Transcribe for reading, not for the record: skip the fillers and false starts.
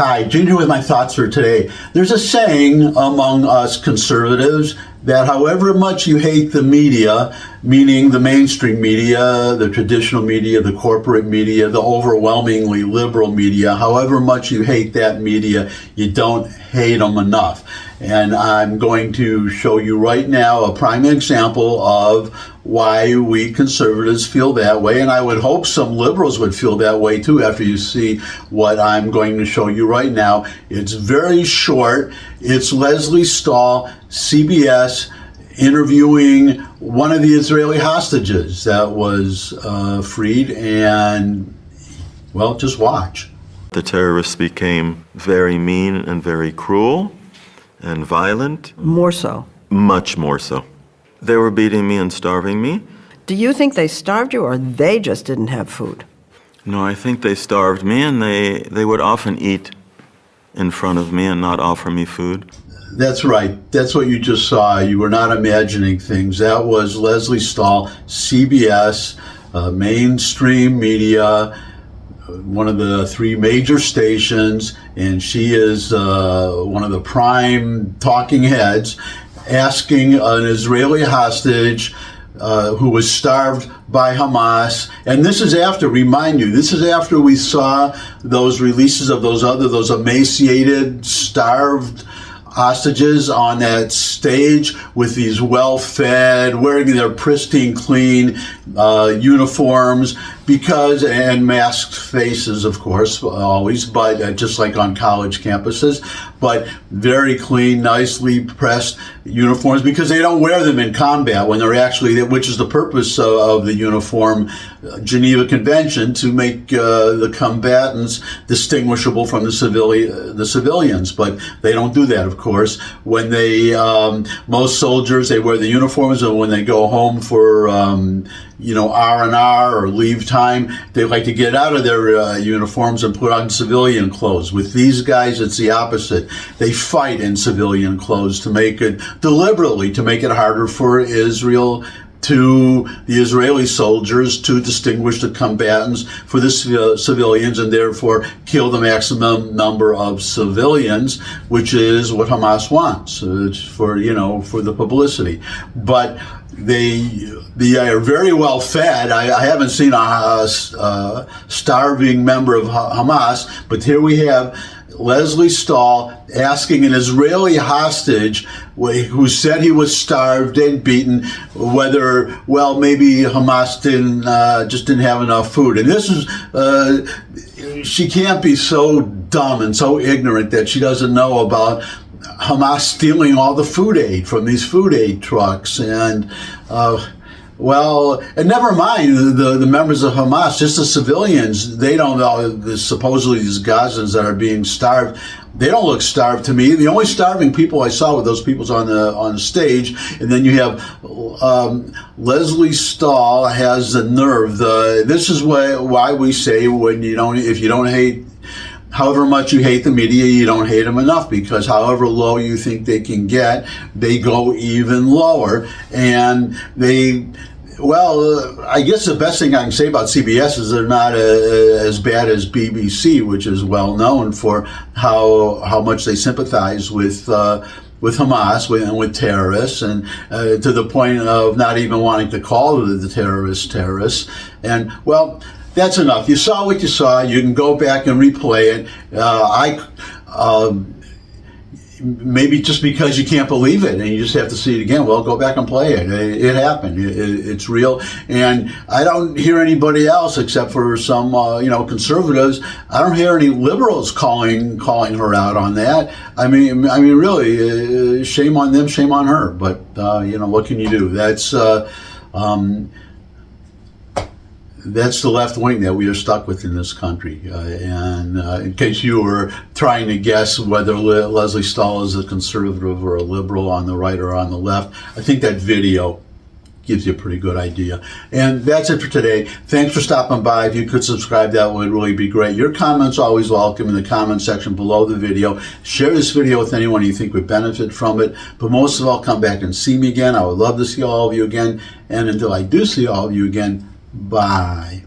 Hi, Ginger with my thoughts for today. There's a saying among us conservatives that however much you hate the media, meaning the mainstream media, the traditional media, the corporate media, the overwhelmingly liberal media, however much you hate that media, you don't hate them enough. And I'm going to show you right now a prime example of why we conservatives feel that way. And I would hope some liberals would feel that way too after you see what I'm going to show you right now. It's very short. It's Leslie Stahl, CBS, interviewing one of the Israeli hostages that was freed. And, well, just watch. The terrorists became very mean and very cruel and violent. More so. Much more so. They were beating me and starving me. Do you think they starved you or they just didn't have food? No, I think they starved me, and they would often eat in front of me and not offer me food. That's right. That's what you just saw. You were not imagining things. That was Leslie Stahl, CBS, mainstream media, one of the three major stations, and she is one of the prime talking heads, asking an Israeli hostage who was starved by Hamas. And this is after, remind you, this is after we saw those releases of those emaciated, starved hostages on that stage with these well-fed, wearing their pristine, clean uniforms, and masked faces, of course, always, but just like on college campuses, but very clean, nicely pressed uniforms, because they don't wear them in combat when they're actually, which is the purpose of the Uniform Geneva Convention, to make the combatants distinguishable from the civilians, but they don't do that, of course. When they, most soldiers, they wear the uniforms, and when they go home for, R&R or leave time, they like to get out of their uniforms and put on civilian clothes. With these guys, it's the opposite. They fight in civilian clothes to make it, deliberately, to make it harder for Israel, to the Israeli soldiers, to distinguish the combatants for the civilians, and therefore kill the maximum number of civilians, which is what Hamas wants. It's for the publicity. But they are very well fed. I haven't seen a starving member of Hamas, but here we have Leslie Stahl asking an Israeli hostage who said he was starved and beaten whether, maybe Hamas just didn't have enough food. And this is, she can't be so dumb and so ignorant that she doesn't know about Hamas stealing all the food aid from these food aid trucks. And and never mind the members of Hamas, just the civilians. They don't know, supposedly these Gazans that are being starved, they don't look starved to me. The only starving people I saw were those people on the stage. And then you have Leslie Stahl has the nerve. This is why we say if you don't hate, however much you hate the media, you don't hate them enough, because however low you think they can get, they go even lower. And I guess the best thing I can say about CBS is they're not as bad as BBC, which is well known for how much they sympathize with Hamas and with terrorists, and to the point of not even wanting to call the terrorists. And that's enough. You saw what you saw. You can go back and replay it. Maybe just because you can't believe it and you just have to see it again, go back and play it. It happened. It's real. And I don't hear anybody else, except for some, conservatives. I don't hear any liberals calling her out on that. I mean, really, shame on them, shame on her. But what can you do? That's the left wing that we are stuck with in this country. And in case you were trying to guess whether Leslie Stahl is a conservative or a liberal, on the right or on the left, I think that video gives you a pretty good idea. And that's it for today. Thanks for stopping by. If you could subscribe, that would really be great. Your comments are always welcome in the comment section below the video. Share this video with anyone you think would benefit from it. But most of all, come back and see me again. I would love to see all of you again. And until I do see all of you again, bye.